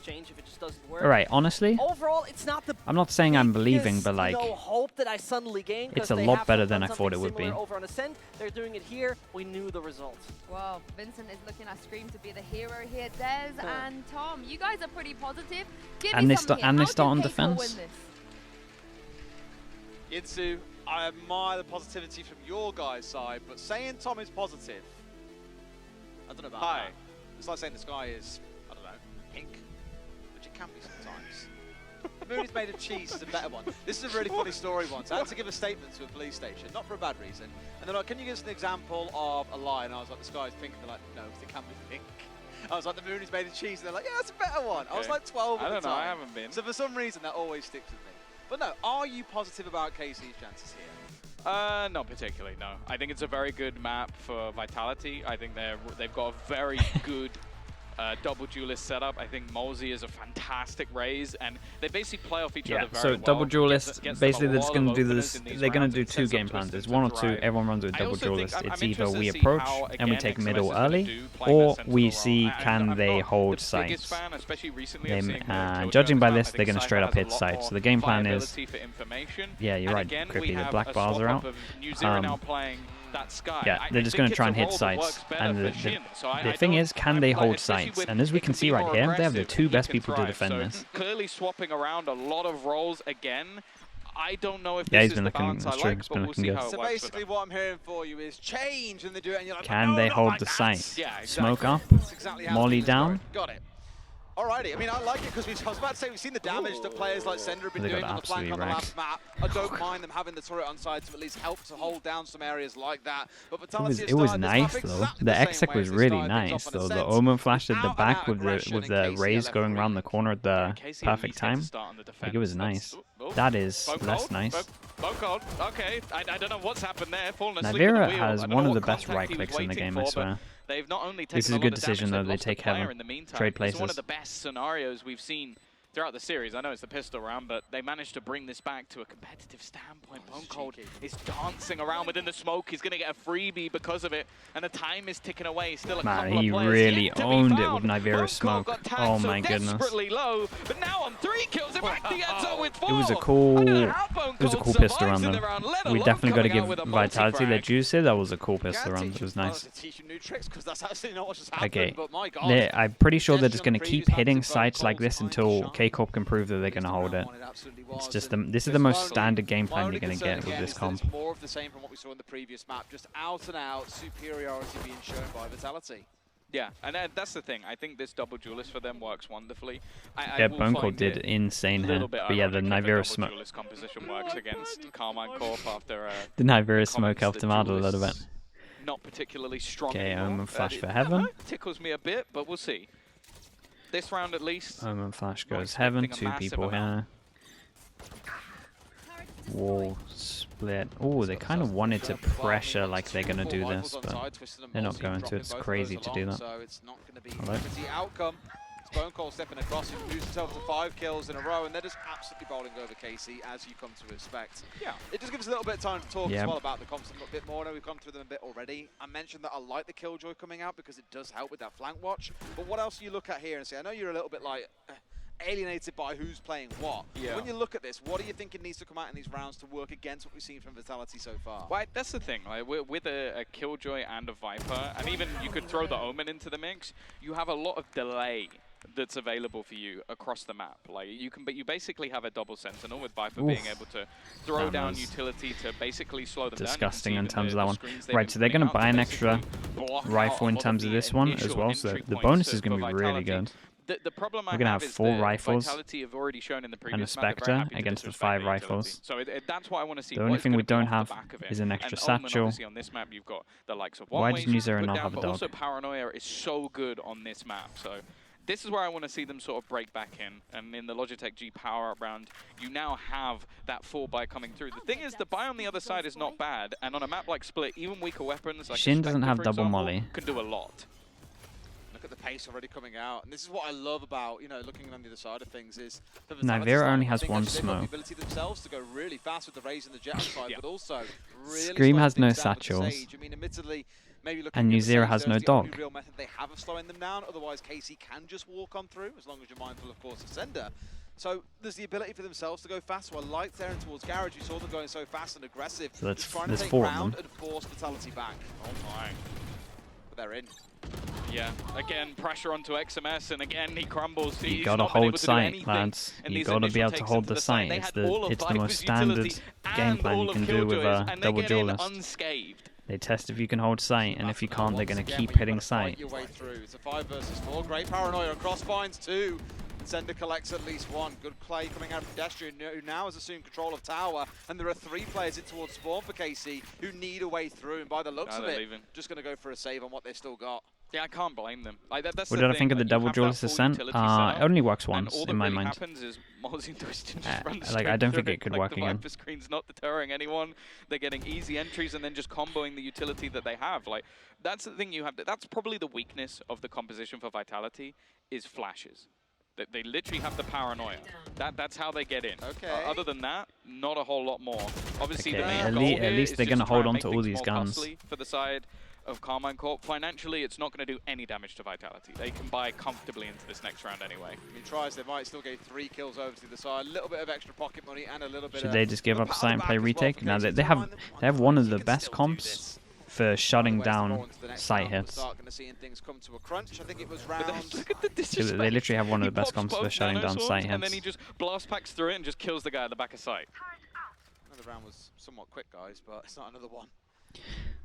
change if it just doesn't work. All right, honestly, Overall, it's not the I'm not saying I'm believing, biggest, but like, hope that I suddenly gained, it's 'cause a they lot have better done than I thought it would something be. similar over on Ascent. They're doing it here. We knew the results. Well, Vincent is looking at Scream to be the hero here. Des and Tom, you guys are pretty positive. Give And me they something start- and they here. start How on do KCORP defense. win this? Yinsu, I admire the positivity from your guys' side, but saying Tom is positive, I don't know about that. It's like saying the sky is, I don't know, pink, which it can be sometimes. The moon is made of cheese is a better one. This is a really funny story once. I had to give a statement to a police station, not for a bad reason. And they're like, can you give us an example of a lie? And I was like, the sky is pink. And they're like, no, it can be pink. I was like, the moon is made of cheese. And they're like, yeah, that's a better one. Okay. I was like 12 at the time. I don't know, I haven't been. So for some reason, that always sticks with me. But no, are you positive about KC's chances here? Not particularly, no. I think it's a very good map for Vitality. I think they've got a very good double duelist setup. I think Molesy is a fantastic raise, and they basically play off each other very well. So double duelist, Gets them basically a they're just lot going to of do openers this. in these They're going rounds. to do It two sets up game plans. Twisted There's to one or two. drive. Everyone runs with I double also think duelist. I'm It's either interested we to see approach how, and we again, take XMS middle is gonna early, do playing or that we sentinel see role. can I'm they not hold the sites. biggest fan, especially recently of seeing Judging by Killjoy this, come out. they're going I to think straight up Cypher hit has a lot sites. So more the game plan is, viability for information. yeah, you're And right, again, Crippy, we the have black a bars are swap-up out. of New Zero now playing that Sky. Yeah, they're just going to try and hit sites. And the thing is, can they hold sites? And as we can see right here, they have the two best people to defend this. Clearly swapping around a lot of roles again. I don't know if Yeah, this he's is been the looking. balance That's I true. like, He's but been we'll looking see good. how it So works for basically them. what I'm hearing for you is change, and they do it, and you're like, Can no, they not hold like the that. site? Yeah, exactly. Smoke up, That's exactly how molly things are down. going. Got it. Alrighty, I mean, I like it because I was about to say we've seen the damage that players like Sender have been They got doing on the flank on the absolutely last map. I don't mind them having the turret on side to at least help to hold down some areas like that. But Vitality It was started this nice map though. exactly The same exec way was as they really started things nice off on though. The Ascent, Omen flash at the without back an with the aggression, and KC raise left going around the free. corner at the KC at perfect least had to time. start on the Like it was defense. nice. That is Bone less cold? nice. Bone cold. Okay, I don't know what's happened there. Falling asleep at the Nivera wheel. has I don't know one of what the best contact right he was clicks in the waiting game, for, I but swear. They've not only taken This is a lot good of decision damage, though. they've They lost take a player heaven. in the meantime. Trade It's one places. of the best scenarios we've seen throughout the series. I know it's the pistol round, but they managed to bring this back to a competitive standpoint. Bone Cold is dancing around within the smoke. He's going to get a freebie because of it, and the time is ticking away. Still a couple Man, he of players really yet to be owned it found. with Nivera's Bone Cold smoke. got tagged Oh so my goodness. desperately low, but now on 3 kills, they're back to the end zone with 4. It was a I cool, don't know how Bone it was a Cold cool pistol survives run in the though. round, let We alone definitely got to coming give out with a Vitality their multi-frag. juice here. That was a cool pistol Can't run. teach It was them- nice. to teach them new tricks because that's absolutely not what's just happened. Okay, But my God, I'm pretty sure they're just Especially going on to the keep previous hitting maps, Bone sites like Cold's this time until to shine. KCORP can prove that they're going to hold it. It's just this is the most standard game plan you're going to get with this comp. It's more of the same from what we saw in the previous map, just out and out superiority being shown by Vitality. Yeah, and that's the thing. I think this double duelist for them works wonderfully. Yeah, Bone Cold did insane here. But yeah, the Nivera smoke. smoke. Duelist composition works against Karmine Corp after The Nivera the smoke comments helped that him out a little duelists bit. not particularly strong Okay, anymore. Omen flash for I don't heaven. know, tickles me a bit, but we'll see. This round at least. Omen flash Not goes heaven. expecting a 2 massive people amount. here. Wall split. Oh, they kind of wanted to pressure like they're going to do this, but they're not going to. It's crazy to do that. So it's not going to be Alright. a pretty outcome. It's Bone Cold stepping across, he moves himself to 5 kills in a row, and they're just absolutely bowling over KC, as you come to expect. Yeah. It just gives us a little bit of time to talk Yeah. as well about the comps a little bit more. I know we've gone through them a bit already. I mentioned that I like the Killjoy coming out because it does help with that flank watch. But what else do you look at here and say, I know you're a little bit like alienated by who's playing what. Yeah. When you look at this, what do you think it needs to come out in these rounds to work against what we've seen from Vitality so far? Well, that's the thing. Like with a Killjoy and a Viper, and even you could throw the Omen into the mix. You have a lot of delay that's available for you across the map. Like you basically have a double Sentinel with Viper being able to throw That down was utility to basically slow them disgusting down. in terms of that one. Right, so they're going to buy an extra rifle in terms of this one as well, so the bonus is going to be really good. The problem We're going to have 4 rifles Vitality have already shown in the and a previous map they're very Spectre happy to against the disrespect 5 utility. rifles. So that's what I want to see. The only what is thing we gonna be don't off the have back of it. is an extra And Omen, satchel. obviously on this map you've got the likes of Why One does Way New to Zero put not down, have a but dog? also Paranoia is so good on this map. So this is where I want to see them sort of break back in. And in the Logitech G power-up round, you now have that 4-buy coming through. The thing is, the buy on the other side is not bad. And on a map like Split, even weaker weapons like Shin a doesn't Spectre, have for double example, molly. can do a lot. Look at the pace already coming out, and this is what I love about, you know, looking on the other side of things is the Nivera only has 1 They've got smoke. the ability themselves to go really fast with the raise and the jet side, but also really Scream slowing has no things down with the satchels. Sage. I mean, admittedly, Maybe looking And at New the Zero saves, has no there's the only dog. real method they have of slowing them down. Otherwise, KC can just walk on through, as long as you're mindful, of course, of Sender. So there's the ability for themselves to go fast. So I liked there towards Garage. You saw them going so fast and aggressive. So that's trying to there's take 4 of ground them. and force Vitality back. Oh my. But they're in. Yeah, again, pressure onto XMS, and again, he crumbles. You He's gotta not been able hold to do sight, anything lads. in You these gotta be initial able to takes hold into the site. sight. They It's had the all of it's the most Viper's standard utility game and plan all you of can do with Killjoy's, a and they double get in duelist. unscathed. They test if you can hold sight, and if you can't, they're gonna Once again, keep when you've hitting gotta fight sight. your way through. It's a 5 versus 4. Great paranoia. Cross finds 2. And Sender collects at least 1. Good play coming out from Destrian, who now has assumed control of Tower. And there are 3 players in towards Spawn for KC who need a way through. And by the looks of they're it, leaving. just going to go for a save on what they've still got. Yeah, I can't blame them. Like, that's What the did I thing, think of the like, you double have that duelist full ascent? utility It setup, only works and once all in that my really mind. happens is Moz and Twiston just run Like, I don't think through it could like, work the again. Viper screen's not deterring anyone. They're getting easy entries and then just comboing the utility that they have. Like, that's the thing you have. That's probably the weakness of the composition for Vitality is flashes. They literally have the paranoia. That's how they get in. Okay. Other than that, not a whole lot more. Obviously, Okay, the main at goal lea- here at least is they're just gonna to try hold and on make to all things these more guns. costly for the side of Karmine Corp. Financially, it's not going to do any damage to Vitality. They can buy comfortably into this next round anyway. I mean, tries, they might still get 3 kills over to the side. A little bit of extra pocket money and a little bit Should of... they just give a up pat on sight the and back play as well retake? for Now KC. they have one of the You can best still do comps this. for shutting By the way, down Spawn to the next sight round, we'll hits. start gonna see things come to a crunch. I think it was But then round... look at the They disrespect. literally have one of He the best pops comps for both shutting down nanoswarms, sight and then hits. he just blast packs through it and just kills the guy at the back of sight. Another round was somewhat quick, guys, but it's not another one.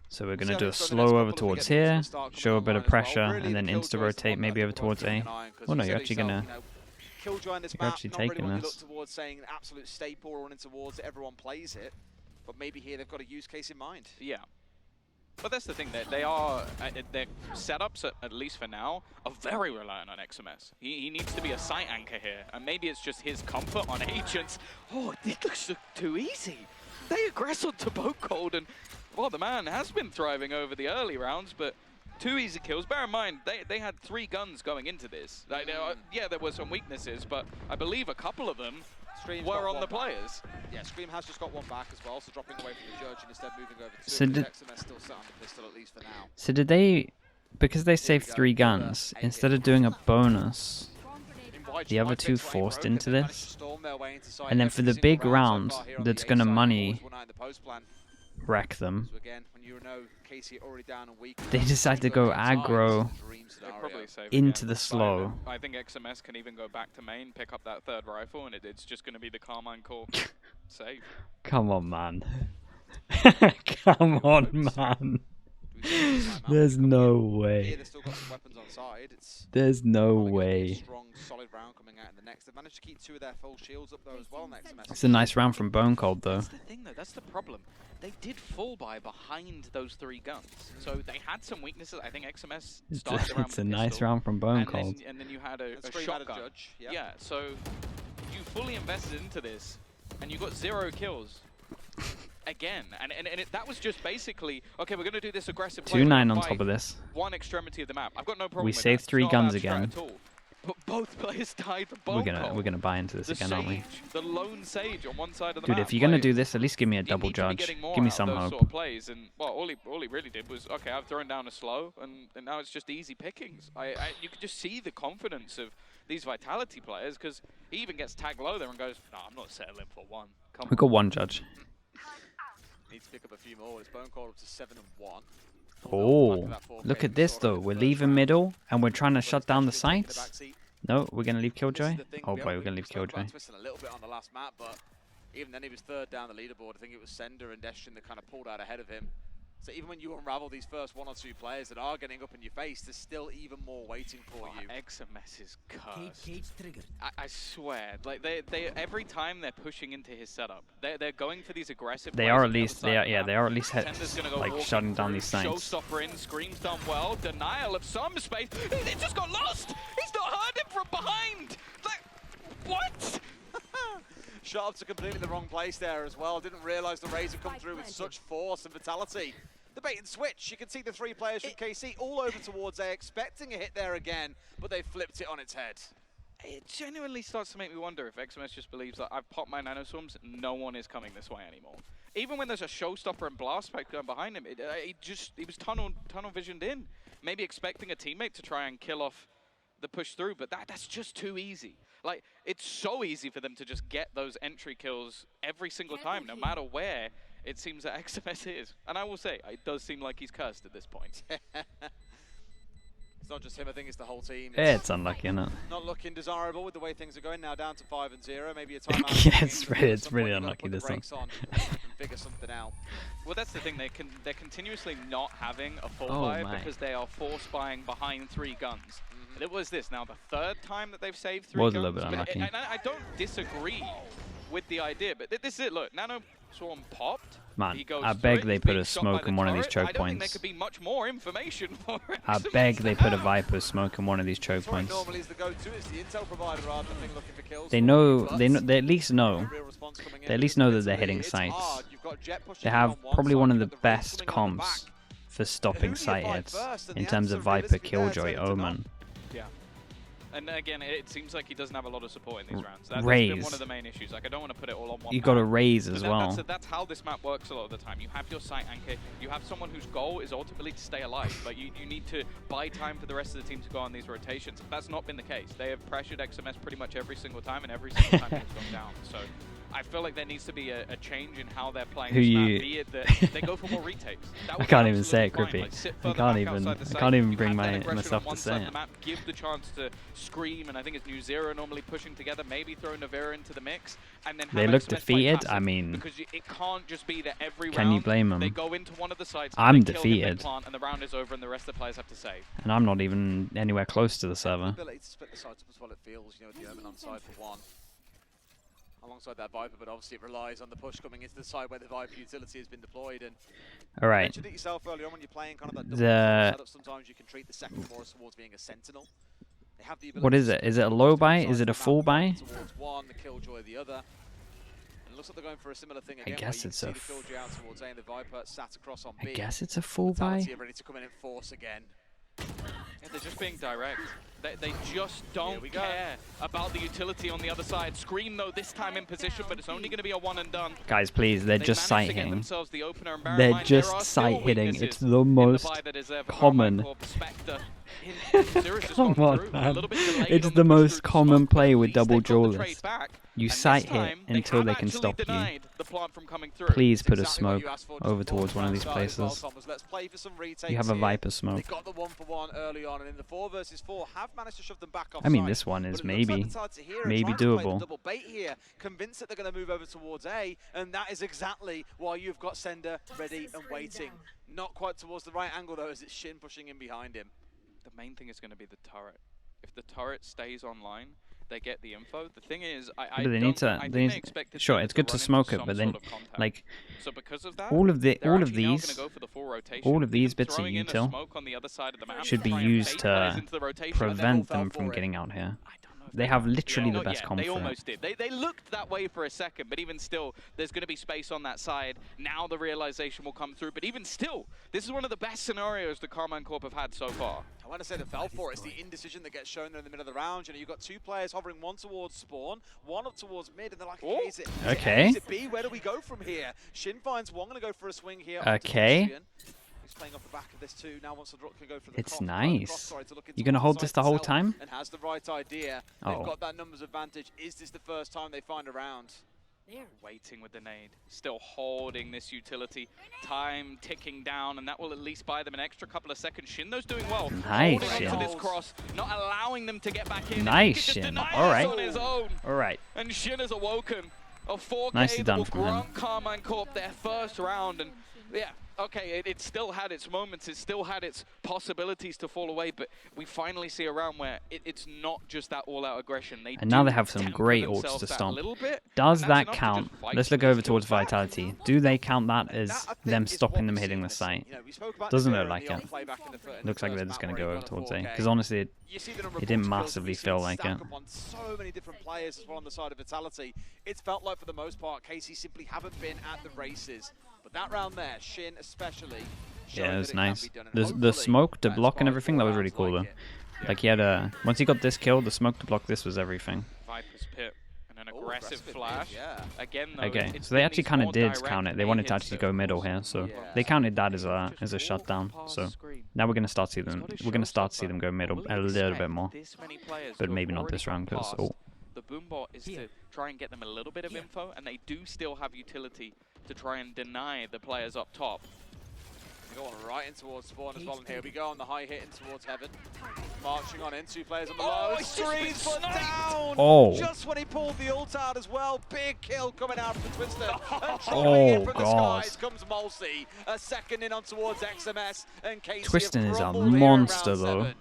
So we're See gonna how do a things go in the slow next over couple. If we towards get things here, to start coming show a bit online of as well. pressure, Really, and then the insta Killjoy's rotate one maybe that over worth towards keeping A. an eye on, 'cause Oh no, you you're said actually yourself, gonna. you know, Killjoy in this You're map, actually not really taking one you this. look towards saying an absolute staple or running towards it, everyone plays it. But maybe here they've got a use case in mind. Yeah. But that's the thing, they are, their setups, at least for now, are very reliant on XMS. He needs to be a sight anchor here, and maybe it's just his comfort on agents. Oh, it looks too easy. They aggress onto Boat Cold, and, well, the man has been thriving over the early rounds, but 2 easy kills. Bear in mind, they had 3 guns going into this. Like, yeah, there were some weaknesses, but I believe a couple of them Scream's were got on one the back. players. Yeah, Scream has just got 1 back as well, so dropping away from the judge and instead moving over to So it. did- XMS still set on the pistol, at least for now. So did they, because they saved go. 3 guns, instead of doing a bonus, Invite The you, other might 2 fix what ain't forced broken. into They managed this? to storm their way into side and then every for the single big round round so far here on that's the A gonna side, money always 1 out in the post plan. wreck them, So again, when you know KC already down and weak, they decide to go aggro They probably save into again. the slow. I think XMS can even go back to main, pick up that 3rd rifle, and it's just going to be the Karmine Corp save. Come on, man. Come on, man. There's no way. They've still got some weapons on side. It's There's no probably gonna be a way. strong, solid round coming out in the next. They've managed to keep 2 of their full shields up though as well. Next semester. It's a nice round from Bone Cold, though. That's the thing, though. That's the problem. They did fall by behind those 3 guns, so they had some weaknesses. I think XMS started around It's a with nice pistol, round from Bone and Cold. then you had a And Scream had a shotgun. judge. Yeah. Yeah, so you fully invested into this, and you got 0 kills. Again, and that was just basically, okay, we're going to do this aggressive play. 2-9 we're on gonna top of fight this. one extremity of the map. I've got no problem We with saved that. It's 3 not a guns bad strat again. at all. But both players died for We're Bone gonna buy into this the again, aren't we? Sage, the lone Sage on one side of the Dude, map. if you're gonna like, do this, at least give me a you double need to be judge. getting more Give me out of some those hope. sort of plays, and well, all he really did was, okay, I've thrown down a slow, and now it's just easy pickings. You could just see the confidence of these Vitality players, because he even gets tagged low there and goes, no, I'm not settling for 1. Come We on. got 1 judge. Need to pick up a few more. It's Bone Cold up to 7 and 1. Oh, look at this though. We're leaving middle, and we're trying to shut down the sights. No, we're gonna leave Killjoy. Oh boy, we're gonna leave Killjoy. Twisting a little bit on the last map, but even then he was 3rd down the leaderboard. I think it was Sender and Destrian that kind of pulled out ahead of him. So even when you unravel these first 1 or 2 players that are getting up in your face, there's still even more waiting for you. XMS is cursed. I swear, like they every time they're pushing into his setup, they're going for these aggressive. They plays are on at the least other side of the map. they are at least Sender's gonna go like walking shutting down through, these sights. Showstopper in, Scream's done well, denial of some space. He just got lost. He's not heard him from behind. Like what? Shot up to completely the wrong place there as well. Didn't realise the Rays had come through with such force and vitality. The bait and switch. You can see the 3 players from KC all over towards A, expecting a hit there again, but they flipped it on its head. it genuinely starts to make me wonder if XMS just believes that I've popped my nanoswarms, no one is coming this way anymore. Even when there's a showstopper and blast spec going behind him, he was tunnel visioned in, maybe expecting a teammate to try and kill off the push through, but that's just too easy. Like, it's so easy for them to just get those entry kills every single time, no matter where it seems that XMS is. And I will say, it does seem like he's cursed at this point. It's not just him, I think it's the whole team. It's unlucky, isn't it? Not looking desirable with the way things are going now, down to 5-0. Maybe a timeout. Yeah, it's really unlucky this one. And figure something out. Well, that's the thing. They're continuously not having a full Oh buy my. because they are force buying behind 3 guns. And it was this now the 3rd time that they've saved 3 Was guns. a little bit unlucky. And I don't disagree with the idea, but this is it. Look, Nano Swarm popped. Man, He goes I through beg it, they he's put being a shot by smoke the in one of these turret. choke I don't think there points. could be much more information for it. I beg they put a Viper smoke in one of these choke That's what points. normally is the go-to. It's the intel provider rather than looking for kills. They know, they at least know. Real response coming in. They at least know that they're Mentally, hitting it's sites. hard. You've got Jet pushing They in have on one probably side, one of you've the got the Wraith best coming on the comps back. for stopping Who do you site fight hits first? And in the terms of answer Viper, realistically there Killjoy, turns to none. Omen. Yeah. And again, it seems like he doesn't have a lot of support in these rounds. That's been Raise. one of the main issues. Like, I don't want to put it all on one You got to man. raise But as well. That's how this map works a lot of the time. You have your site anchor. You have someone whose goal is ultimately to stay alive. But you need to buy time for the rest of the team to go on these rotations. That's not been the case. They have pressured XMS pretty much every single time, and every single time it's gone down. So I feel like there needs to be a change in how they're playing Who this you- map. Be it that they go for more retakes. That I would be can't even say it, absolutely fine. Grippy. Like, sit I further can't back even- outside the I site. can't even You bring have that my- aggression myself on to one say side of it. the map. Give the chance to scream, and I think it's New Zero normally pushing together, maybe throw Navira into the mix, and then have They look XMS play defeated. passive, I mean, because it can't just be that every can you round blame they them? go into one of the sites, I'm they kill him, they defeated. plant, and the round is over, and the rest of the players have to save. And I'm not even anywhere close to the The server. ability to split the sides up as well it feels, you know, with the Omen on side for one. Alongside that Viper, but obviously it relies on the push coming into the side where the Viper utility has been deployed. And All you right. mentioned it yourself earlier on when you're playing kind of that double The- setup, sometimes you can treat the second more towards being a sentinel. They have the ability What is to it? Is split it a the low sides buy? of Is the it a map, full the buy? Viper towards one, the Killjoy the other. And it looks like they're going for a similar thing again. guess where it's you a can see the Killjoy out towards A and the Viper sat across on I B. guess it's a full buy. Vitality are ready to come in and force again. Yeah, they're just being direct. They just don't we go. care about the utility on the other side. Scream, though, this time in position, but it's only going to be a one and done. Guys, please, they're They just managed sight to get hitting. themselves the opener, and bear in They're mind, just there are sight still hitting. weaknesses It's the in the most buy that is there for common. Karmine Corp. Spectre. Zero's just Come gone on, through, a man. little bit delayed It's on the push most through to common smoke, but play at with least double they've got the duelists. trade back, You and sight this hit time, until have they can actually stop you. denied the plant from coming through. Please put a Exactly what smoke you asked for, just over before towards the one of round these started as well, places. Thomas. Let's play for some retakes You have a here. Viper They smoke. got the 1-for-1 early on, and in the 4 versus 4 have managed to shove them back off. I mean, this one is maybe doable. Double bait here, convinced that they're going to move over towards A, and that is exactly why you've got Sender ready and waiting. Not quite towards the right angle though, as it's Shin pushing in behind him. The main thing is going to be the turret. If the turret stays online, they get the info. The thing is, I But they need to. I They need, expected sure, them it's good to run into smoke it, some but then, sort of contact. like, So because of that, all of they're all of actually now these, gonna go for the full rotation. all of these Him bits of throwing in a util smoke on the other side of the map should be try and used bait players to into the rotation. prevent fell them for from it. getting out here. I don't know if They have have. literally the Not best yet. comp They for it. almost did. They looked that way for a second, but even still, there's going to be space on that side. Now the realization will come through, but even still, this is one of the best scenarios the Karmine Corp have had so far. I want to say the fell for it. It's the indecision that gets shown there in the middle of the round. You know, you've got 2 players hovering, one towards spawn, one up towards mid, and they're like, okay, is it Okay. A, is it B? Where do we go from here? Shin finds one, going to go for a swing here. onto Okay. Christian. He's playing off the back of this too. Now wants to go for the It's cross, nice. cross, sorry, to look into You gonna one hold side this the whole himself, time? And has the right idea. Oh. They've got that numbers advantage. Is this the first time they find a round? Waiting with the nade, still holding this utility, time ticking down, and that will at least buy them an extra couple of seconds. Shindo's doing well, Nice, holding Shin. onto this cross, not allowing them to get back in. Nice, He just Shin. denies All right. this on his own, All right. and Shin has awoken. A 4K Nicely that done will from him. grant Karmine Corp their first round, and yeah, okay, it still had its moments, it still had its possibilities to fall away, but we finally see a round where it's not just that all-out aggression. And now do they have some temper great ults themselves to that a stomp. little bit, Does and that's that enough to count? just fight Let's look those over kills towards back. Vitality. Do they count that as That, I think, them is stopping what them we've hitting seen the this site? season. You know, we spoke about Doesn't Navira look and like the it. on-play back in the Looks like they're first just map going to where go he over got a towards A. 4K. Because honestly, You see the number it of didn't kills massively we've feel seen like stack it. up on so many different players as well on the side of Vitality. It's felt like for the most part, KC simply haven't been at the races. But that round there, Shin especially, yeah, it was showing that nice. can be done, and The hopefully smoke, the that block and inspires everything, more that was really rounds cool like though. it. Like he had a once he got this kill, the smoke to block this was everything. Viper's Pit and an Oh, aggressive flash. Yeah. Again, though, Okay, it's so they been actually these kind more of did direct count it. They Mei wanted to hits actually that go have middle caused here, so Yeah. they counted that as just a walk shutdown. past So the screen. now we're gonna start see It's them. got a We're gonna start to see showstopper. them go middle Will a you little expect bit more, this many players but to have maybe not already this round gone because past? oh, The Boombot is to try and get them a little bit of info, and they do still have utility to try and deny the players up top. Going right in towards spawn as well, and here we go on the high hit in towards heaven. Marching on in, 2 players on the low. he's just been 3 foot sniped! down! Oh. Just when he pulled the ult out as well. Big kill coming out from Twister. And Oh, dropping in from the God. skies comes Mulsey. A second in on towards XMS, and KC Twistin have is a crumbled here in monster, round though. 7.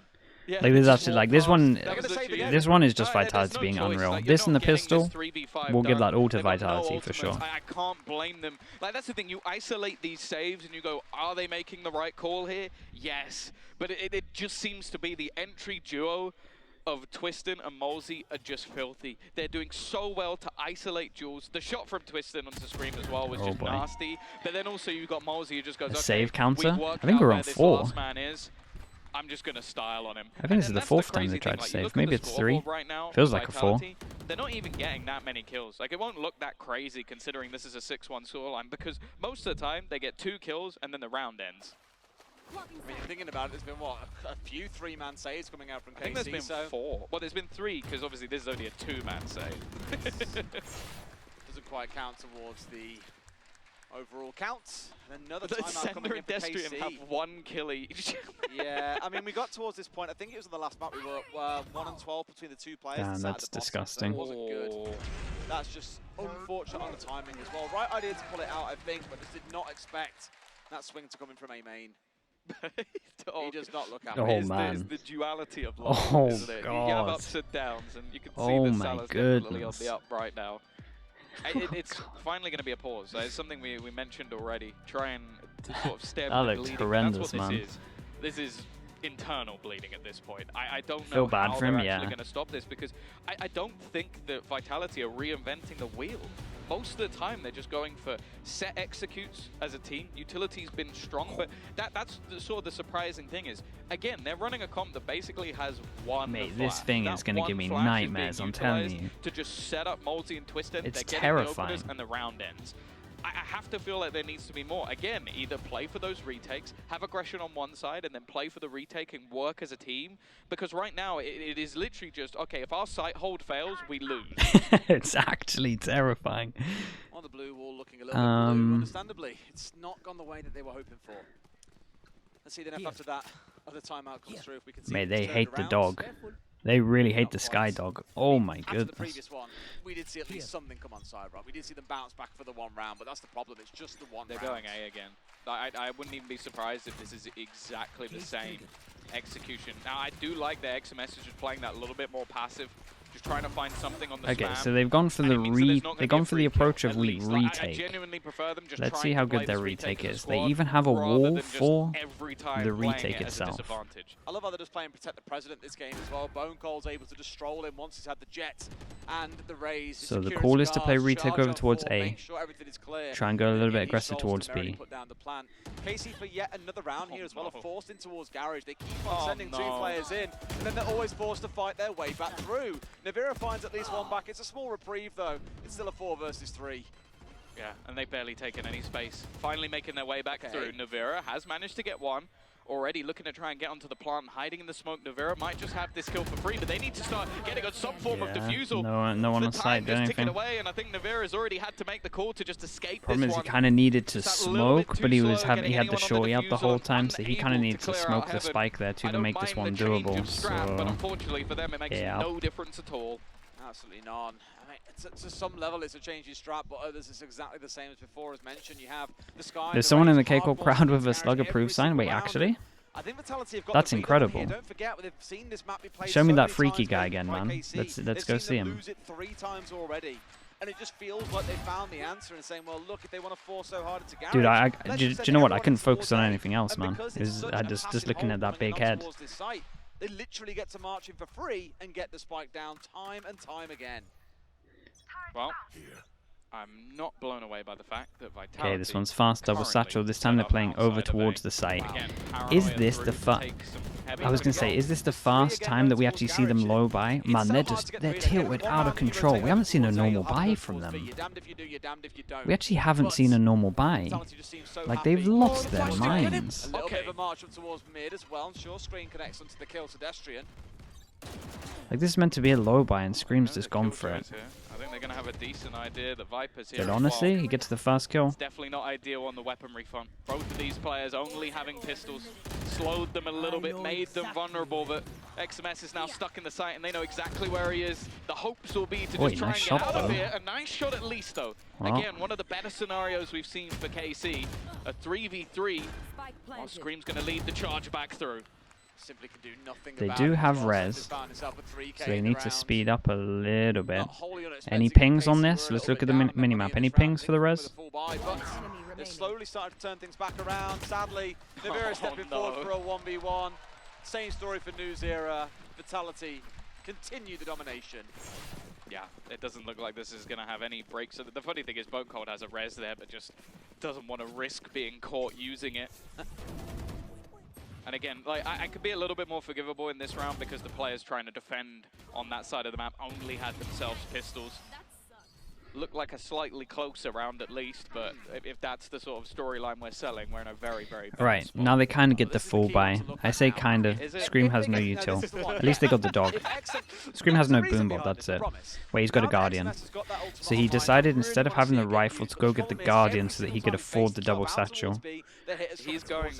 Yeah, Like there's just actually walk like this past. one. That was literally it. This one is just No, there's Vitality no being choice. unreal. Like, This you're and the not getting pistol, this 3v5 we'll give done. that all to They've got no Vitality for ultimates. sure. I can't blame them. Like that's the thing. You isolate these saves and you go, are they making the right call here? Yes, but it just seems to be the entry duo of Twistin and Molesy are just filthy. They're doing so well to isolate Jules. The shot from Twistin onto Scream as well was just boy. nasty. But then also you've got Molesy who just goes, A okay, save counter? we've worked I think out we're where on this 4. last man is. I'm just gonna style on him. I think this is the that's 4th time crazy they tried thing, to like, you save. look at Maybe the it's 3. scoreboard right now Feels for like a 4. Vitality, they're not even getting that many kills. Like it won't look that crazy considering this is a 6-1 scoreline because most of the time they get 2 kills and then the round ends. I mean, thinking about it, there's been what, a few 3-man saves coming out from KC. I think there's been so 4. Well, there's been 3 because obviously this is only a 2-man save. doesn't quite count towards the overall count. And another But timeout coming Sender in and for Destrian KC. have 1 kill each. Yeah, I mean, we got towards this point. I think it was on the last map. We were at 1 and 12 between the 2 players. Damn, that sat at that's the bottom, disgusting. So it wasn't good. That's just unfortunate on the timing as well. Right idea to pull it out, I think, but just did not expect that swing to come in from A main. He does not look happy. Oh, There's man. the duality of life, Oh, isn't it? You have God. ups and downs, and you can see Oh, that my Salah's definitely on goodness. the up right now. It's finally going to be a pause. It's something we mentioned already. Try and to sort of stem That the looked bleeding. horrendous, That's what man. this is. This is internal bleeding at this point. I don't know Feel bad how for him, they're yeah. actually going to stop this because I don't think that Vitality are reinventing the wheel. Most of the time, they're just going for set executes as a team. Utility's been strong, but that's sort of the surprising thing is, again, they're running a comp that basically has one Mate, this flash. thing That is gonna one give me flash is being nightmares, I'm telling utilised you. to just set up Molesy and Twistin. It's They're getting terrifying. the openers and the round ends. I have to feel like there needs to be more. Again, either play for those retakes, have aggression on one side, and then play for the retake and work as a team. Because right now, it is literally just, okay, if our site hold fails, we lose. It's actually terrifying. On the blue wall, looking a little bit blue, understandably. It's not gone the way that they were hoping for. Let's see then if after that other timeout comes through, if we can see Mate, things they turned hate the around. dog. They really hate Not the quite. Sky Dog. Oh my After the goodness. previous one, we did see at least something come on side, right? We did see them bounce back for the 1 round, but that's the problem. It's just the 1 They're round. going A again. I wouldn't even be surprised if this is exactly the same execution. Now, I do like their XMS is just playing that a little bit more passive, just trying to find something on the Okay, spam. so they've gone for And the it means that there's not gonna they've be a gone for free the kill, approach of at we least. Like, I retake. genuinely prefer them just Let's trying see to how play good their this retake retake as a is. They squad even have a rather wall than just for every time the playing retake it as a itself. disadvantage. I love how they're just playing Protect the President this game as well. Bone Cold's able to just stroll in once he's had the jet and the raise. So the security call is to play guards, retake charge over on towards 4, A. make sure everything is clear. Try and go a little bit He aggressive strolls towards to merrily B. put down the plan. KC for yet another round here as well, no. are forced in towards Garage. They keep on Oh, sending 2 no. players in, and then they're always forced to fight their way back through. Navira finds at least 1 back. It's a small reprieve though. It's still a 4 versus 3. Yeah, and they've barely taken any space. Finally making their way back Okay. through. Navira has managed to get 1. Already looking to try and get onto the plant, hiding in the smoke. Navira might just have this kill for free, but they need to start getting some form of Yeah, defusal. no one The on time site doing just ticking anything. away, and I think Navira's already had to make the call to just escape Problem this is one. he kind of needed to Just that little bit smoke, too but he slow was getting he had the anyone on the shorty out the defusal whole and time, so he kind of unable needed to to clear out smoke the heaven. spike there too I to don't make this mind one the change doable. of strat, but So unfortunately for them, it makes yeah. no difference at all. Absolutely none. I mean, to some level, it's a change in strat, but others it's exactly the same as before, as mentioned. You have the Sky. there's the someone in the range, KCORP hardballs, crowd with a Garage slug every approved sign. single Wait, round. actually? I think Vitality have got That's the lead incredible. here. Don't forget, they've seen this map be played Show me so that many freaky times guy by again, man. KC. Let's They've go seen see them him. lose it 3 times already. And it just feels like they found the answer and saying, well, look, if they want to force so hard into Garage, Dude, let's do just send you know what? I everyone couldn't in focus on towards A. anything else, And man. because It it's was, such I a just passive looking hold at that coming big on head. towards this site, they literally get to march in for free and get the spike down time and time again. Well, I'm not blown away by the fact that Vitality... Okay, this one's fast, double currently satchel. This time they're set up playing over outside of towards A. the site. Again, Is Paranoia this through the to take some heavy I was gonna say, control. is this the first time that we actually see them low buy? Man, they're tilted out of control. We haven't seen a normal buy from them. We actually haven't seen a normal buy. Like, they've lost their minds. A little bit of a march up towards mid as well. Sure, Screen connects onto the kill to Destrian. Like, this is meant to be a low buy, and Scream's just gone for it. I think they're going to have a decent idea. The Viper's here. But as honestly, well. he gets the first kill. It's definitely not ideal on the weaponry front. Both of these players only having pistols slowed them a little bit, made them vulnerable, but XMS is now stuck in the site and they know exactly where he is. The hopes will be to just try nice and get shot, out of though. here. A nice shot at least, though. Well. Again, one of the better scenarios we've seen for KC. A 3v3, while Scream's going to lead the charge back through. Simply can do nothing They about do it. have Well, res, Sender's found himself a 3K so they in need the to round. speed up a little bit. Not wholly unexpected Any that pings on KC this? were a Let's little look at bit the down on their minimap. money in Any this round. pings for the With res? a full buy, but they're slowly starting to turn things back around. Sadly, Navira stepping forward for a 1v1. Same story for News Era. Vitality continue the domination. Yeah, it doesn't look like this is going to have any breaks. So the funny thing is Bone Cold has a res there, but just doesn't want to risk being caught using it. And again, like I could be a little bit more forgivable in this round because the players trying to defend on that side of the map only had themselves pistols. Looked like a slightly closer round at least, but if that's the sort of storyline we're selling, we're in a very, very bad Right, spot. now they kind of get the full buy. I say kind of. Is it? Scream has no util. At least they got the dog. Scream has no boom bob, that's it. Wait, he's got a guardian. So he decided instead of having the rifle to go get the guardian so that he could afford the double satchel. He's going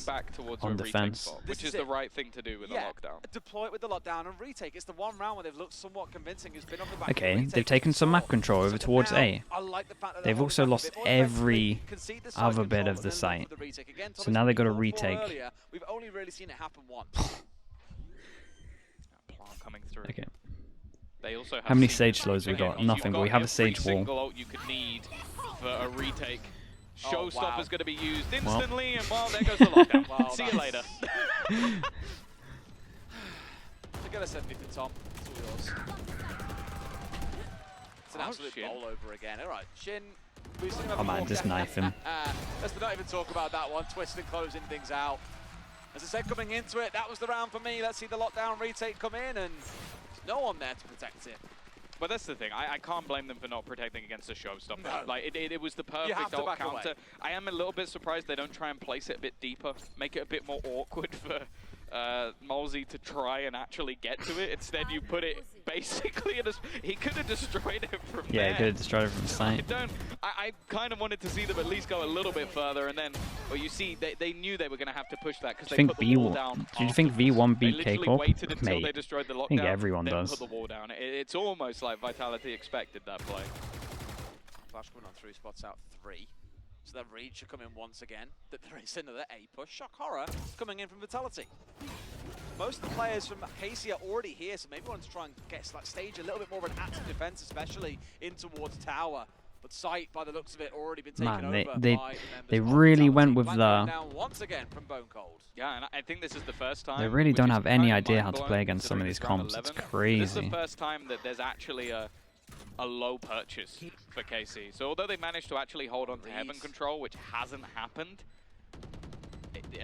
back towards On a defense. retake spot, which is the right thing to do with a lockdown. Deploy it with the lockdown and retake. It's the one round where they've looked somewhat convincing. It's been on the back. Okay, they've taken some map control over towards A. They've also lost every other bit of the site. So now they've got to retake. We've only really seen it happen once. Plant coming through. Okay. They also have How many Siege. sage slows we got? You've Nothing, but we have a sage every wall. single ult you could need for a retake. Oh, Showstopper's wow. going to be used instantly, and well, there goes the lockdown. Wow, See you later. They're going to send me for Tom. It's all yours. It's an absolute Shin. bowl over again. All right, Shin. We've seen him Oh have a man, walk just out. knife him. Let's not even talk about that one. Twisting, closing things out. As I said, coming into it, that was the round for me. Let's see the lockdown retake come in, and there's no one there to protect it. But that's the thing. I can't blame them for not protecting against the showstopper. No. Like it was the have perfect to ult back counter. away. I am a little bit surprised they don't try and place it a bit deeper, make it a bit more awkward for Malzy to try and actually get to it. Instead, you put it basically in a... He could have destroyed it from there. Yeah, he could have destroyed it from the site. I kind of wanted to see them at least go a little bit further, and then, well, you see, they knew they were going to have to push that because Do they you put think the wall V1? down. Do you think afterwards. V1 They beat literally KCORP? waited until Mate, they destroyed the lockdown. I think everyone then does. put the wall down. It's almost like Vitality expected that play. Flash coming on through, spots out 3. So that read should come in once again. That there is another A push. Shock Horror coming in from Vitality. Most of the players from KC are already here, so maybe want to try and get like stage a little bit more of an active defense, especially in towards tower. But sight, by the looks of it, already been taken Man, over they by they members of really Vitality. went with Plan the... going down once again from Bone Cold. Yeah, and I think this is the first time. They really which don't is have any kind of idea how to mind-blowing play against some of considering these it's round comps. It's 11. This is the crazy. first time that there's actually a low purchase for KC. So although they managed to actually hold on to Heaven Control, which hasn't happened,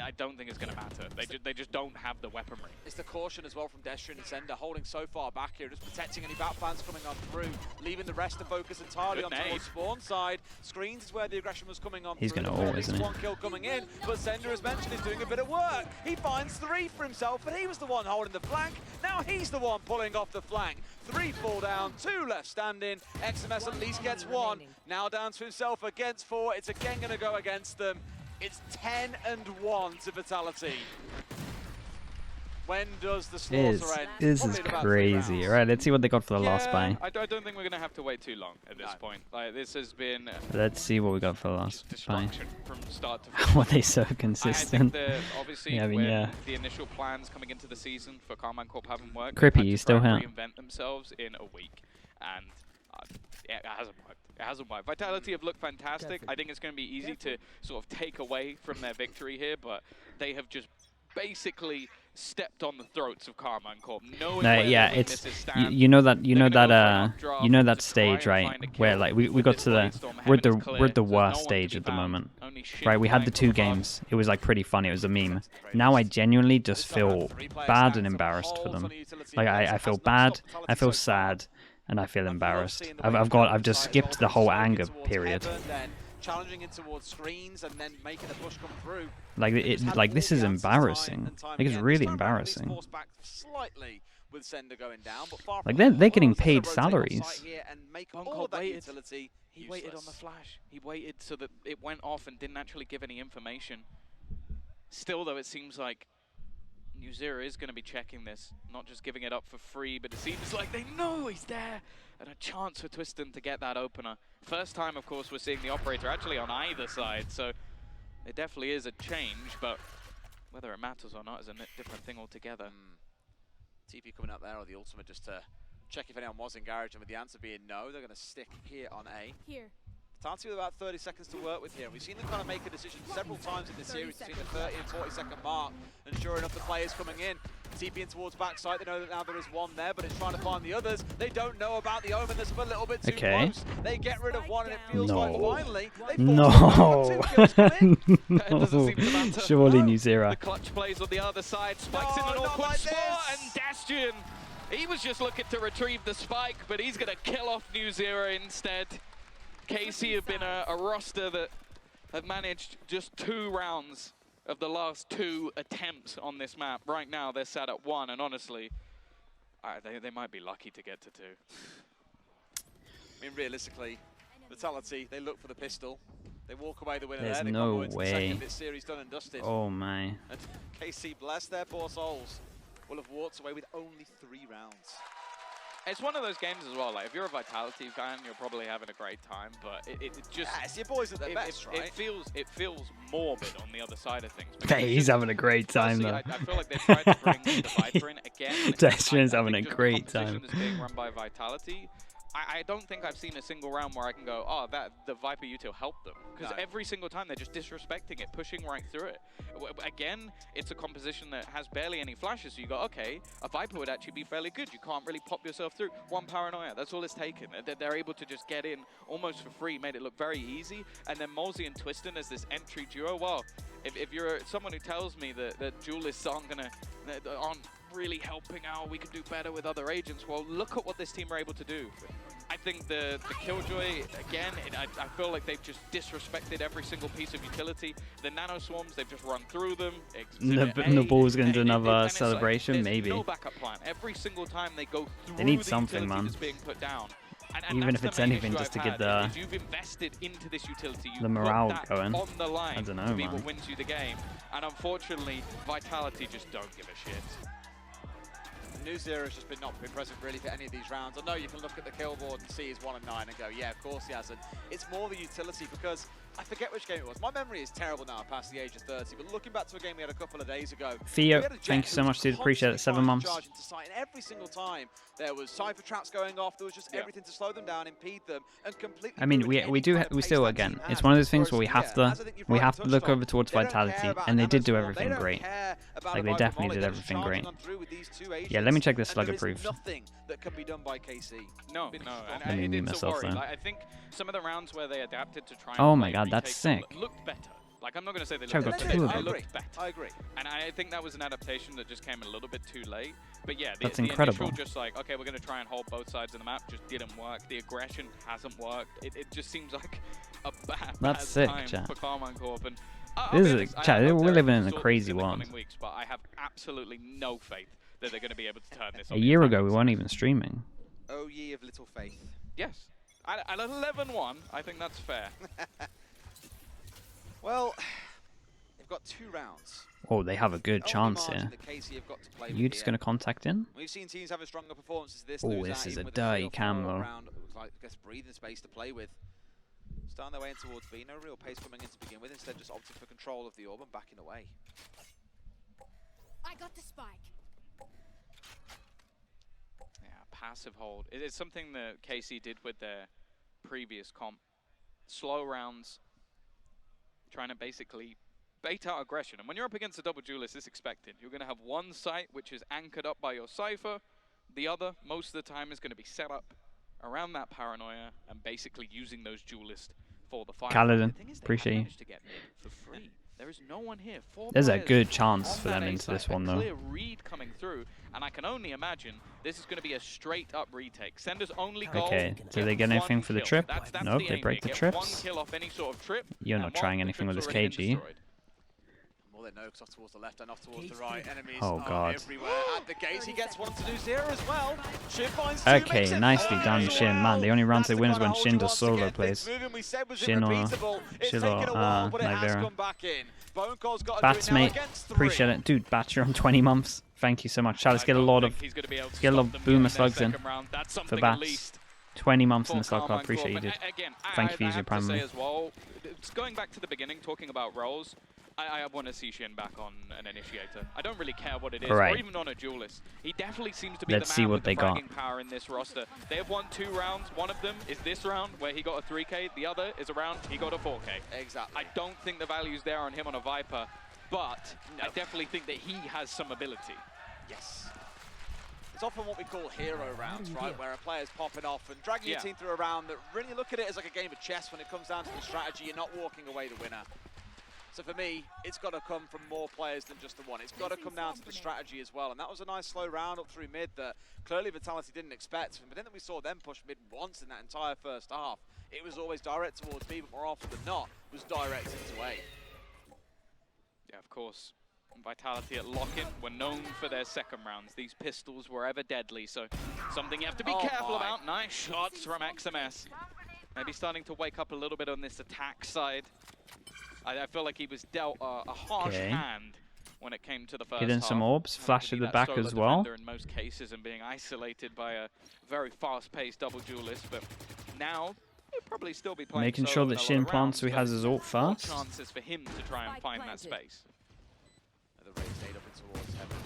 I don't think it's going to matter. They just don't have the weaponry. It's the caution as well from Destrian and Sender, holding so far back here, just protecting any bat plans coming on through, leaving the rest to focus entirely Good on towards spawn side. Screens is where the aggression was coming on He's through. gonna At ult, least isn't he? one kill coming in, but Sender, as mentioned, is doing a bit of work. He finds 3 for himself, but he was the one holding the flank. Now he's the one pulling off the flank. 3 fall down, 2 left standing. XMS at least gets 1. Now down to himself against 4. It's again going to go against them. It's 10-1 to Vitality. When does the slaughter end? This Probably is in about 3 crazy. rounds. Alright, let's see what they got for the last buy. I don't think we're going to have to wait too long at this point. Like, this has been Let's see what we got for the last buy. destruction from start to finish. Were they so I think consistent? that obviously Yeah, I mean, when yeah. the initial plans coming into the season for Karmine Corp haven't worked, Crippy, they've had you to still try and here? reinvent themselves in a week, and it hasn't worked. It hasn't worked. Vitality have looked fantastic. I think it's going to be easy to sort of take away from their victory here, but they have just basically stepped on the throats of Karmine Corp. Knowing No, where yeah, their it's weaknesses stand, you know that they're gonna go for an you know updraft that to stage, try and right, find a where kill. like we With got this to the Blade Storm, we're at heaven is the clear, we're at the so there's worst no one to stage be at the found. moment. Only Shin Right, we had flying the from two above. games. It was like pretty funny. It was a meme. Now I genuinely just feel bad and embarrassed for them. Like I feel bad, I feel sad, and I feel embarrassed. I've just skipped the whole anger period. Challenging in towards screens and then making the push come through. Like this is embarrassing. Like it's really embarrassing. Like they're getting paid salaries. Bunko waited. He waited on the flash. He waited so that it went off and didn't actually give any information. Still, though, it seems like New Zero is going to be checking this, not just giving it up for free, but it seems like they know he's there, and a chance for Twiston to get that opener. First time, of course, we're seeing the operator actually on either side, so it definitely is a change, but whether it matters or not is a different thing altogether. TP coming up there, or the ultimate, just to check if anyone was in garage, and with the answer being no, they're going to stick here on A. Here. Vitality with about 30 seconds to work with here. We've seen them kind of make a decision several times in this series between the 30 and 40 second mark, and sure enough, the players coming in. TP in towards backside, they know that now there is one there, but it's trying to find the others. They don't know about the Omen, there's a little bit too close. They get rid of one, and it feels like finally they It doesn't seem to matter. Surely New Zero. The clutch plays on the other side, spikes in an awkward spot, and Dastian, he was just looking to retrieve the spike, but he's going to kill off New Zero instead. KC have been a roster that have managed just 2 rounds of the last 2 attempts on this map. Right now, they're sat at 1, and honestly, they might be lucky to get to 2. I mean, realistically, Vitality, they look for the pistol. They walk away the winner There's there. They no come into the way. second bit series done and dusted. Oh my. And KC, bless their poor souls, will have walked away with only 3 rounds. It's one of those games as well, like if you're a Vitality fan, you're probably having a great time, but it just... Yeah, it's your boys at their best, right? It feels morbid on the other side of things. Hey, he's having a great time though. I feel like they've tried to bring the Viper in again. Dastian's having a just great the time. competition is being run by Vitality. I don't think I've seen a single round where I can go, oh, the Viper util helped them. Because every single time they're just disrespecting it, pushing right through it. Again, it's a composition that has barely any flashes, so you go, okay, a Viper would actually be fairly good. You can't really pop yourself through. 1 paranoia, that's all it's taken. They're able to just get in almost for free, made it look very easy. And then Molzy and Twiston as this entry duo, well, if you're someone who tells me that duelists aren't really helping out, we can do better with other agents, well, look at what this team are able to do. I think the Killjoy, again, I feel like they've just disrespected every single piece of utility. The Nano Swarms, they've just run through them. Nabul's going to do another celebration, like, maybe. No backup plan. Every single time they go through They need something, man. that's being put down. And Even if that's it's the main anything, issue just to I've get had, the is you've invested into this utility, you the morale put that going. on the line I don't know, to be man. what wins you the game. And unfortunately, Vitality just don't give a shit. New Zero has just not been present really for any of these rounds. I know you can look at the kill board and see he's 1 and 9 and go, yeah, of course he hasn't. It's more the utility because I forget which game it was. My memory is terrible now past the age of 30, but looking back to a game we had a couple of days ago. Theo, thank you so much, dude. Appreciate it. 7 months. And every single time there was Cypher traps going off, there was just everything to slow them down, impede them, and completely. I mean, we still, again, it's one of those things where we have to look over towards Vitality, and they did do everything great. Like they definitely did everything great. Yeah, let me check this slugger proof. Nothing that can be done by KC. No. Let me mute myself then. I think some of the rounds where they adapted to try and Oh my god, that's retakes sick. looked better. Like, I'm not going to say they Chow looked got better, 2 of they them. looked better. I agree. And I think that was an adaptation that just came a little bit too late. But yeah, That's the incredible. initial just like, okay, we're going to try and hold both sides of the map just didn't work. The aggression hasn't worked. It just seems like a bad sick, time chat. for Karmine Corp. And This is we're living in a crazy world. weeks, but I have absolutely no faith that they're going to be able to turn this A on. year ago, we weren't even streaming. Oh, ye of little faith. Yes. At 11-1, I think that's fair. Well, they've got 2 rounds. Oh, they have a good chance here. You just going to contact in? We've seen teams having stronger performances this. Oh, this is a dirty cam though. Looks like, I guess, breathing space to play with. Starting their way in towards B. No real pace coming in to begin with. Instead, just opting for control of the orb and backing away. I got the spike. Yeah, passive hold. It's something that KC did with their previous comp. Slow rounds, trying to basically bait out aggression. And when you're up against a double duelist, it's expected. You're going to have one site which is anchored up by your Cypher. The other, most of the time, is going to be set up around that paranoia and basically using those duelists for the fight. Kaladin, appreciate you. To get mid for free. There is no one here. There's a good chance for them into this one, though. Clear read coming through, and I can only imagine this is going to be a straight-up retake. Sender's only goal. Okay, do they get anything for the trip? That's Nope, they break the Get one trips. kill off any sort of trip, You're not trying anything with this KG. More than no, because off towards the left and off towards the right. Enemies Oh, God. everywhere at the gates. He gets one to do zero as well. Shin finds two, Okay, makes it nicely four. done, Shin. Man, the only round to win is when Shin does solo plays. Shin or Nivera. Bats, mate. Appreciate it. Dude, Bats, you're on 20 months. Thank you so much. Let's get a lot of boomer slugs in for Bats. 20 months in the slug club. Appreciate you, dude. Thank you for using your prime move. As well, going back to the beginning, talking about roles, I want to see Shin back on an initiator. I don't really care what it is, or even on a duelist. He definitely seems to be the man with the fragging power in this roster. They have won 2 rounds. One of them is this round, where he got a 3K. The other is a round he got a 4K. Exactly. I don't think the value's there on him on a Viper, but I definitely think that he has some ability. Yes. It's often what we call hero rounds, right? Where a player's popping off and dragging your team through a round that really look at it as like a game of chess. When it comes down to the strategy, you're not walking away the winner. So for me, it's got to come from more players than just the one. It's got to come down to the strategy as well. And that was a nice slow round up through mid that clearly Vitality didn't expect. But then we saw them push mid once in that entire first half. It was always direct towards B, but more often than not, was direct into A. Yeah, of course. Vitality at lock-in were known for their second rounds. These pistols were ever deadly, so something you have to be careful about. Nice shots from XMS. Maybe starting to wake up a little bit on this attack side. I feel like he was dealt a harsh hand when it came to the first Getting some orbs, flash at the back as well. In most cases, and being isolated by a very fast-paced double duelist, but now he'll probably still be playing. Making sure that Shin plants so he has his ult first. Chances for him to try and find that space. The raise stayed up and towards heaven.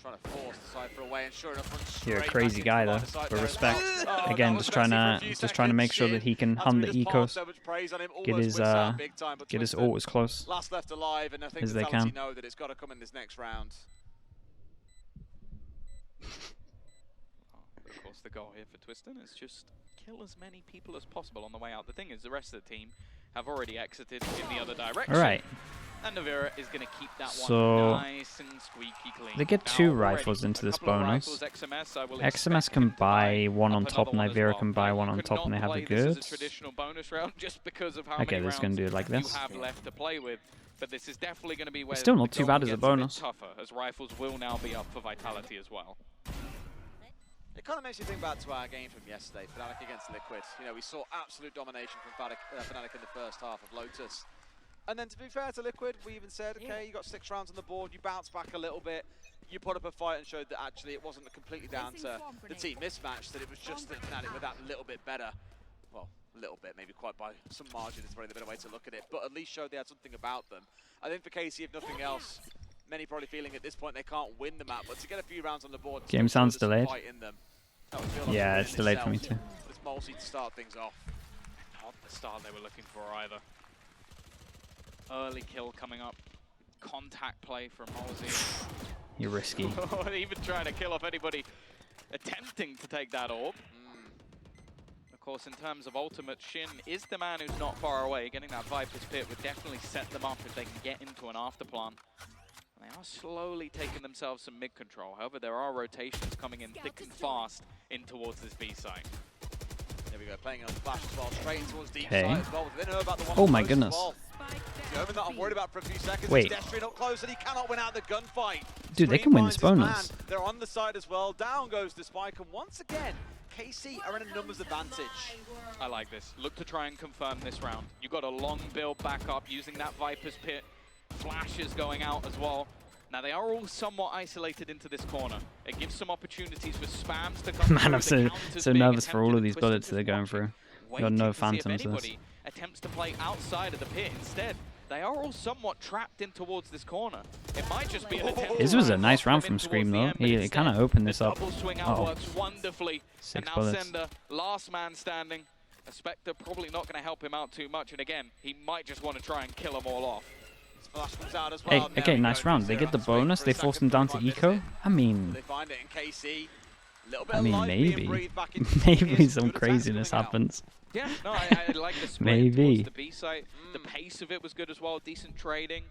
Trying to force the Cypher away, and sure enough, you're a crazy guy though, but respect. Again, just trying to make sure that he can hunt the ecos, get his ult as close last left alive, and I think as they can. Know that it's got to come in this next round. Of course, the goal here for Twiston is just kill as many people as possible on the way out. The thing is, the rest of the team have already exited in the other direction. All right. And Nivera is going to keep that one nice and squeaky clean. They get 2 rifles into this bonus. XMS can buy one on top, Nivera can buy one on top, and they have the goods. Traditional bonus round just because of how okay, they're just going to do it like this. You have left to play with. But this is definitely going to be where it's still not too bad as a bonus. Tougher, as rifles will now be up for Vitality as well. It kind of makes you think back to our game from yesterday, Fnatic against Liquid. You know, we saw absolute domination from Fnatic in the first half of Lotus. And then to be fair to Liquid, we even said, okay, you got 6 rounds on the board, you bounced back a little bit, you put up a fight and showed that actually it wasn't completely down to the team mismatch, that it was just that Fnatic were that little bit better. Well, a little bit, maybe quite by some margin is probably the better way to look at it, but at least showed they had something about them. I think for KC, if nothing else, many probably feeling at this point they can't win the map, but to get a few rounds on the board, game sounds delayed. In them, yeah, it's delayed for me too. It's Malsey to start things off. Not the start they were looking for either. Early kill coming up. Contact play from Malsey. You're risky. Even trying to kill off anybody attempting to take that orb. Of course, in terms of ultimate, Shin is the man who's not far away. Getting that Viper's Pit would definitely set them up if they can get into an afterplan. They are slowly taking themselves some mid control. However, there are rotations coming in thick and fast in towards this B site. There we go, playing on the flash as well, straight towards deep side as well. They know about the one oh my goodness. The omen that I'm worried about for a few seconds. Wait. Destry up close and he cannot win out the gunfight. Dude, they can win this bonus. They're on the side as well. Down goes the Spike, and once again, KC are in a numbers advantage. I like this. Look to try and confirm this round. You've got a long build back up using that Viper's Pit. Flashes going out as well. Now they are all somewhat isolated into this corner. It gives some opportunities for spams to come. Man, I'm so nervous for all of these bullets they're going through. Got no phantoms. Attempts to play outside of the pit instead. They are all somewhat trapped in towards this corner. It might just be an attempt. This was a nice round from Scream though. He kind of opened this up. Double swing out works wonderfully. 6 and now bullets. Sender, last man standing. A Spectre probably not going to help him out too much. And again, he might just want to try and kill them all off. Splash comes out as Hey, well. There okay, we nice go. round. They get the Let's wait bonus. for a They force them second down before to we might miss eco. it. I mean, They find it in KC. Little bit I of mean, life being maybe. breathed back into the team. Maybe Here's some good attacks craziness coming out. happens. Yeah, no, I like the split Maybe. towards the B site. The pace of it was good as well, decent trading.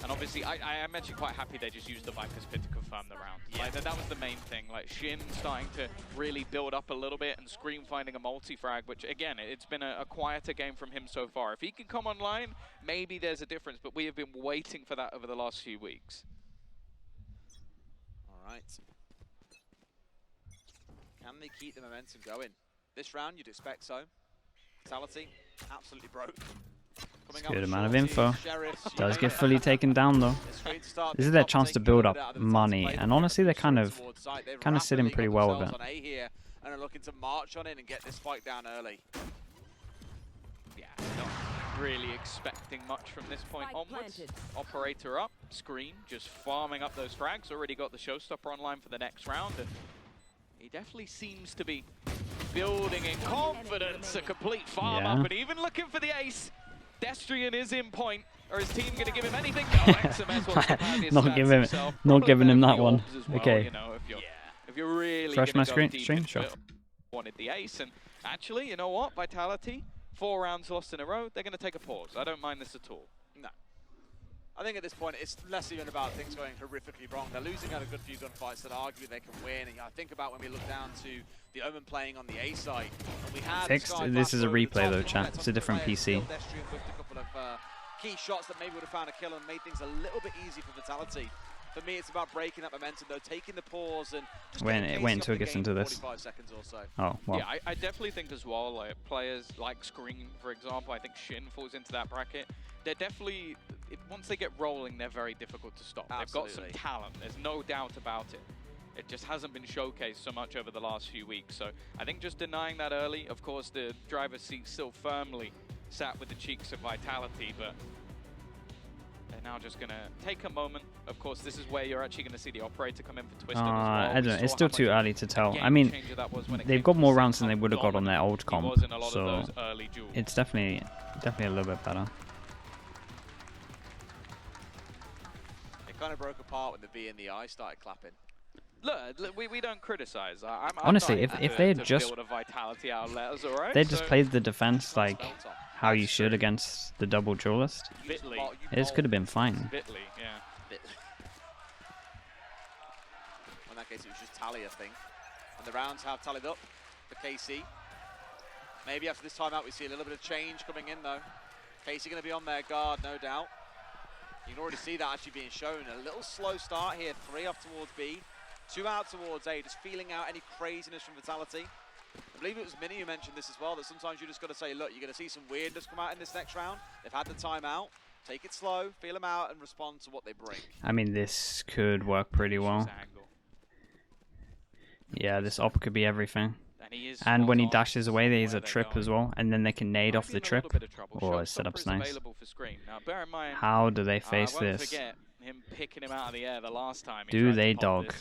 And obviously, I'm actually quite happy they just used the Viper's Pit to confirm the round. Like, that was the main thing. Like, Shin starting to really build up a little bit and Scream finding a multi-frag, which, again, it's been a quieter game from him so far. If he can come online, maybe there's a difference, but we have been waiting for that over the last few weeks. All right. Can they keep the momentum going? This round, you'd expect so. Vitality, absolutely broke. It's a good amount of info. Does get fully taken down though. This is their chance to build up money, and honestly, they're kind of sitting pretty well with it. And are looking to march on in and get this fight down early. Yeah, not really expecting much from this point onwards. Operator up, Scream just farming up those frags. Already got the showstopper online for the next round, and he definitely seems to be building in confidence. A complete farm up, and even looking for the ace. Destrian is in point. Or is team going to give him anything? No, XMS wants to have his not giving him that one. Well, okay. You know, if you're really Fresh my gonna go stream, deep sure. into it, wanted the ace, and actually, you know what? Vitality, 4 rounds lost in a row. They're going to take a pause. I don't mind this at all. No. I think at this point, it's less even about things going horrifically wrong. They're losing out a good few gunfights that arguably they can win. And I think about when we look down to the Omen playing on the A side. And we had Fixed. This is a replay though, chat. It's a different PC. With a couple of key shots that maybe would have found a kill and made things a little bit easy for Vitality. For me, it's about breaking that momentum though, taking the pause and just wait until it gets into this. 45 seconds or so. Oh, well. Yeah, I definitely think as well, like players like Scream, for example, I think Shin falls into that bracket. They're definitely, once they get rolling, they're very difficult to stop. Absolutely. They've got some talent, there's no doubt about it. It just hasn't been showcased so much over the last few weeks. So I think just denying that early, of course the driver's seat still firmly sat with the cheeks of Vitality, but they're now just going to take a moment. Of course, this is where you're actually going to see the operator come in for Twisted as well. I don't know, it's still too early to tell. I mean, they've got more rounds than they would have got on their old comp, so it's definitely a little bit better. It kind of broke apart when the V and the I started clapping. Look, we don't criticize. Honestly, if they had just they just played the defense like how you should against the double duelist, it could have been fine. Bitly, yeah. In that case, it was just Tally, I think. And the rounds have tallied up for KC. Maybe after this timeout, we see a little bit of change coming in, though. KC going to be on their guard, no doubt. You can already see that actually being shown. A little slow start here. 3 off towards B, 2 out towards A. Just feeling out any craziness from Vitality. I believe it was Minnie who mentioned this as well, that sometimes you just got to say, look, you're going to see some weirdness come out in this next round. They've had the timeout. Take it slow, feel them out, and respond to what they bring. I mean, this could work pretty well. Yeah, this op could be everything. And when he dashes away, there's a trip as well, and then they can nade off the trip. Oh, his setup's nice. How do they face this? Him picking him out of the air the last time. Do they dog?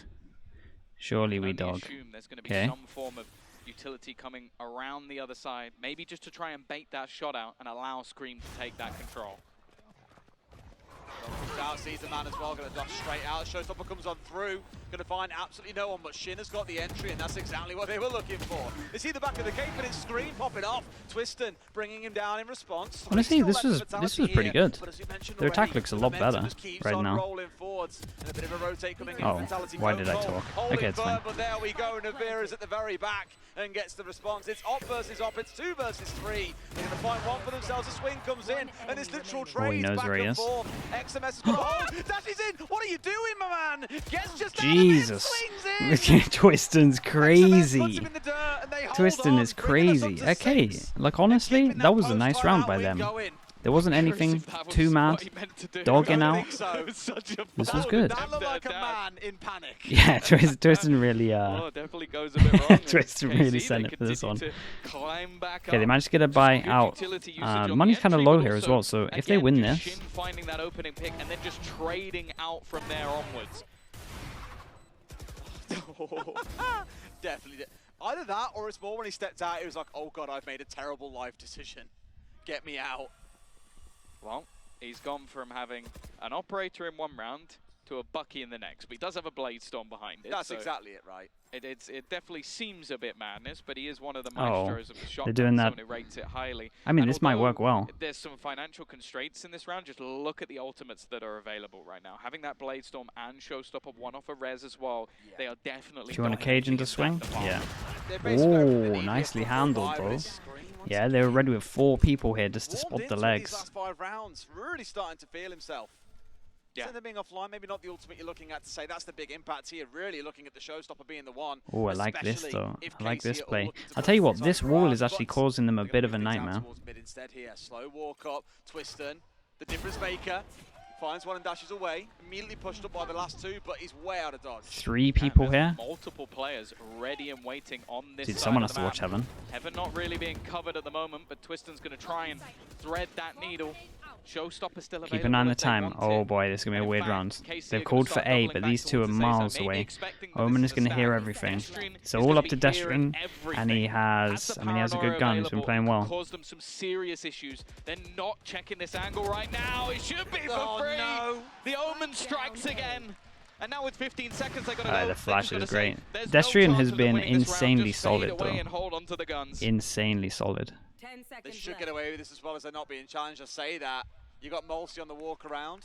Surely we dog. There's going to be some form of utility coming around the other side, maybe just to try and bait that shot out and allow Scream to take that control. Out, sees the man as well, going to dash straight out. Showstopper comes on through, going to find absolutely no one, but Shin has got the entry, and that's exactly what they were looking for. They see the back of the cape, and it's Scream popping off. Twiston bringing him down in response. Honestly, this was pretty good. Their attack looks a lot better right now. Oh, why did I talk? Okay, it's fine. But there we go, Navira's at the very back and gets the response. It's op versus op, it's 2 versus 3. They're going to find one for themselves. A swing comes in, and it's literal trades back and forth. XMS has got a hold. Dashes in. What are you doing, my man? Gets just Jesus. Twiston's crazy. Twiston is crazy. Okay, like honestly, that was a nice round by them. There wasn't anything too mad. Dogging out. This was good. That looked like a man in panic. Yeah, Twiston really definitely goes a bit wrong. Twiston really sent it for this one. Okay, they managed to get a buy out. Money's kind of low here as well, so if they win this, finding that opening pick and then just trading out from there onwards. Definitely. Either that, or it's more when he stepped out, he was like, oh god, I've made a terrible life decision. Get me out. Well, He's gone from having an operator in one round to a Bucky in the next, but he does have a Blade Storm behind it. That's so exactly it, right? it definitely seems a bit madness, but he is one of the maestros of the shotgun. They're doing that. Someone who rates it highly. I mean, And this might work well. There's some financial constraints in this round. Just look at the ultimates that are available right now. Having that Blade Storm and Showstopper one off a res as well, they are definitely. Do you want a cage into swing? Yeah. They're basically going for the Oh, knee nicely here for handled, 5, bro. and it's screen once Yeah, they were ready with 4 people here just to spot warmed the into it these legs. last 5 rounds, really starting to feel himself. Yeah. Instead of being offline, maybe not the ultimate you're looking at to say that's the big impact here. Really looking at the Showstopper being the one. Oh, I like this especially though. if I like KC this are all play. looking to I'll build tell you what, things on this the wall ground, is actually but causing them a they're bit gonna of a move things out nightmare. towards mid instead here. Slow walk up, Twiston, the difference maker, finds one and dashes away. Immediately pushed up by the last 2, but he's way out of dodge. 3 people And here. multiple players ready and waiting on this Dude, side someone of has the to watch map. Heaven. Heaven not really being covered at the moment, but Twiston's going to try and thread that needle. Showstopper still available. Keep an eye on the if they time. want Oh it. boy, this is going to be a And in weird fact, round. KC are They've gonna called for start A, doubling but back these 2 are towards the A side, miles maybe away. expecting that Omen this is going to a hear stab. everything. Destrian It's is all gonna up be to hearing Destrian, everything. and he Has has, the I mean, he has a paranoia good gun. He's been available, playing well. caused them some serious issues. They're not checking this angle right now. It should be for free. No. The Omen strikes again. And now with 15 seconds, they're going to go. The flash They're is gonna say, great. "There's no Destrian chance has of them been winning this round. insanely Just fade solid, away though. and hold on to the guns." Insanely solid. 10 They seconds should left. get away with this as well as they're not being challenged. I say that. You got Molsey on the walk around.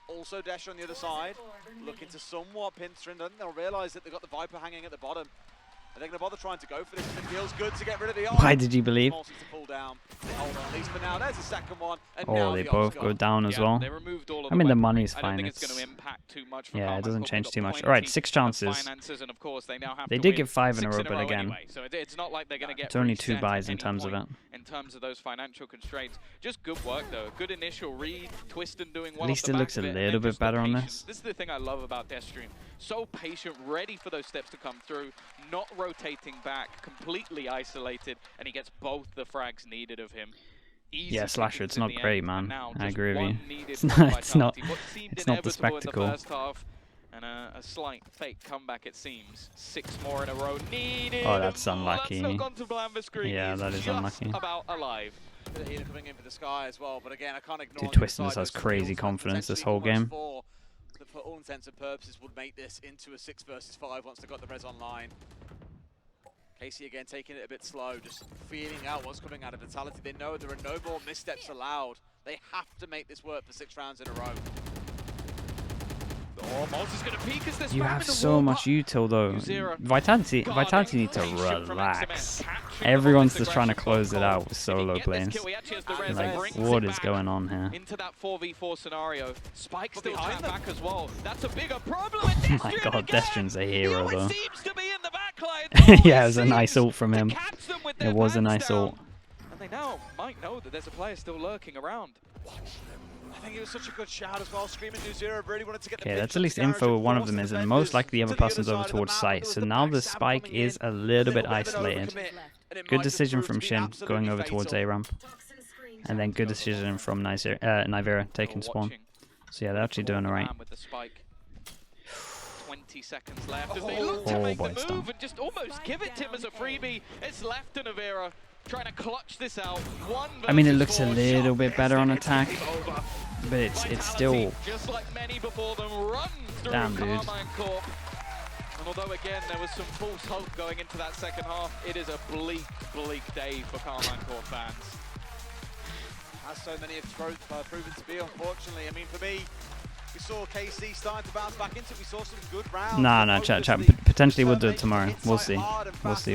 Also Desha on the other side. Looking to somewhat pin Strinden. They'll realise that they've got the Viper hanging at the bottom. Are they going to bother trying to go for this? It feels good to get rid of the Why did you believe? Molsey to pull down. They hold on at least for now. There's the second one. And Oh, now they the both Ops go gone. down as Yeah, well. they removed all of I mean, the weaponry. money's I don't fine. think it's It's, going to impact too much for yeah, it Karmine doesn't Corp. change They've too got much. plenty All right, 6 of chances. finances, and of course they now have They to did win get 5 in a 6 row, but again, anyway. So it's not like they're going to get it's only 2 reset buys at in any terms of point it. in terms of those financial constraints. Just good work though. Good initial read. Twiston doing well. At least off the it back looks of a it, and little then bit just the better on patience. this. This is the thing I love about Destrian. So patient, ready for those steps to come through, not rotating back, completely isolated, and he gets both the frags needed of him. Easy Yeah, Slasher, pickings it's in not the great, end, man. and now I just agree with one you. needed It's from not- it's not- Vitality. What seemed it's not the inevitable in spectacle. the first half, and a slight fake comeback it seems. 6 more in a row needed. Oh, that's and unlucky. That's not gone to plan for screen. Yeah, He's that is just unlucky. about alive. Bit of healer coming in for the Sky as well, but again, I can't ignore. Dude, on the other Twiston side, has those crazy skills that confidence this potentially whole game. almost 4 that for all intents and purposes would make this into a 6 versus 5 once they got the res online. KC again taking it a bit slow, just feeling out what's coming out of Vitality. They know there are no more missteps allowed. They have to make this work for 6 rounds in a row. Oh, Moz is going to peek as this You ram have in the so wall, much but util though. Uzira Vitality guarding need to patient from relax. XMN, capturing the Everyone's longest just trying to aggression close from it out Corp. with If he solo can get this plays. kill, he actually has the res and Like, brings what it is back going on here? into that 4v4 scenario. Spike But still behind trapped them. back as well. That's a bigger problem. Oh my god, Destrian's a hero He though. always seems to be in the backline. Yeah, it was a nice ult from him. It It was a nice ult. And they now might know that there's a player still lurking around. I think it was such a good shout as well. Screaming New Zero really wanted to get the Okay, pitch that's on at least the garage info and where one of force them the is, and defenders most likely the other to the person's other over side of the towards map. site. There So was now the the backstab spike coming in, is a little bit of an isolated. overcommit, and it Good might just decision prove to from be Shin absolutely going over towards fatal. A ramp. And then good decision from Nivera taking spawn. Watching. So yeah, they're actually doing alright. Man with the spike. 20 seconds left as they look to Oh make boy, the it's move done. and just almost give it to him as a freebie. It's left to Nivera trying to clutch this out. I mean, it versus looks a 4 little shot. bit better on It's attack, game over. but it's Vitality, still. just like many before them, run through Damn, dude. Karmine Corp. And although again there was some false hope going into that second half, it is a bleak, bleak day for Karmine Corp fans. As so many have proven to be, unfortunately. I mean, for me, we saw KC starting to bounce back into it. We saw some good rounds. Nah, but chat. hopelessly, Potentially we'll do it making tomorrow. hit We'll site see. hard and We'll fast. see.